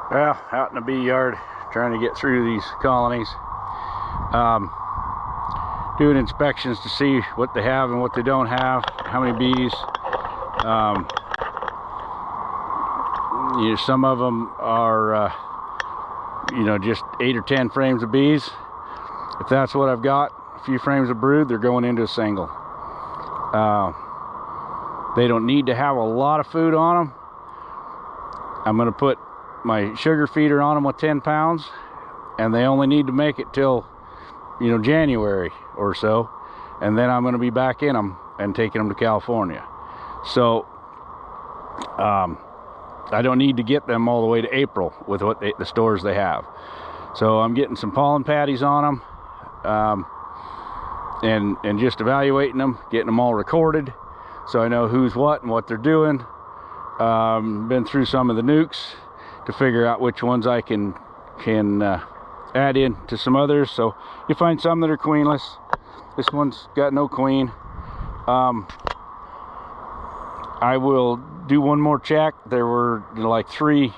Well, out in the bee yard, trying to get through these colonies. Doing inspections to see what they have and what they don't have, how many bees. Some of them are, just 8 or 10 frames of bees. If that's what I've got, a few frames of brood, they're going into a single. They don't need to have a lot of food on them. I'm going to put my sugar feeder on them with 10 pounds, and they only need to make it till January or so, and then I'm going to be back in them and taking them to California. So I don't need to get them all the way to April with what the stores they have. So I'm getting some pollen patties on them, and just evaluating them, getting them all recorded so I know who's what and what they're doing. Been through some of the nukes to figure out which ones I can add in to some others. So you find some that are queenless. This one's got no queen. I will do one more check. There were like three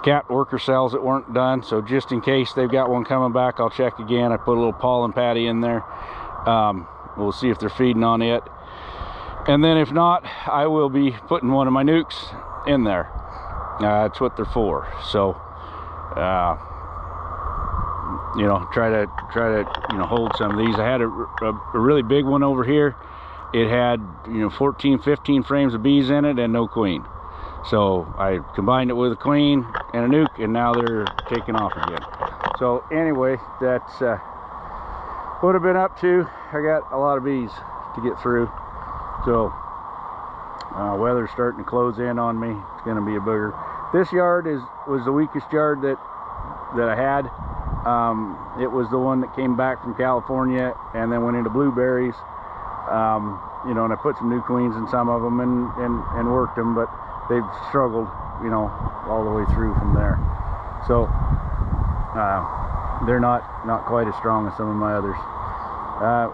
capped worker cells that weren't done, so just in case they've got one coming back, I'll check again. I put a little pollen patty in there. We'll see if they're feeding on it, and then if not, I will be putting one of my nukes in there. That's what they're for. So try to hold some of these. I had a really big one over here. It had 14-15 frames of bees in it and no queen. So I combined it with a queen and a nuke, and now they're taking off again. So anyway, that's what I've been up to. I got a lot of bees to get through. So weather's starting to close in on me. It's going to be a booger. This yard was the weakest yard that I had. It was the one that came back from California and then went into blueberries. And I put some new queens in some of them and worked them, but they've struggled, all the way through from there. So they're not quite as strong as some of my others,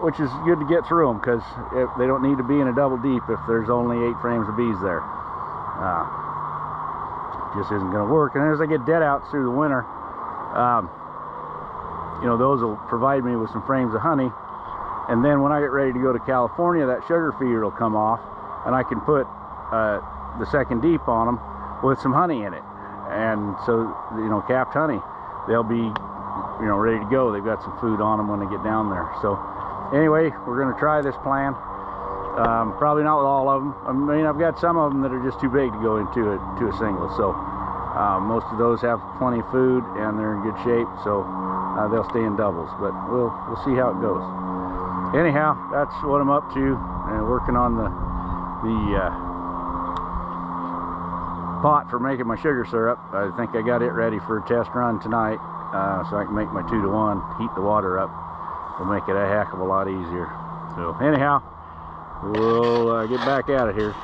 which is good to get through them, because they don't need to be in a double deep if there's only 8 frames of bees there. Just isn't going to work. And as I get dead outs through the winter, those will provide me with some frames of honey. And then when I get ready to go to California, that sugar feeder will come off, and I can put the second deep on them with some honey in it. And so, capped honey, they'll be, ready to go. They've got some food on them when they get down there. So anyway, we're going to try this plan. Probably not with all of them. I mean, I've got some of them that are just too big to go into a single. So most of those have plenty of food and they're in good shape. So they'll stay in doubles, but we'll see how it goes. Anyhow, that's what I'm up to, and working on the pot for making my sugar syrup. I think I got it ready for a test run tonight, so I can make my 2-to-1, heat the water up. It'll make it a heck of a lot easier. So anyhow, we'll get back at it here.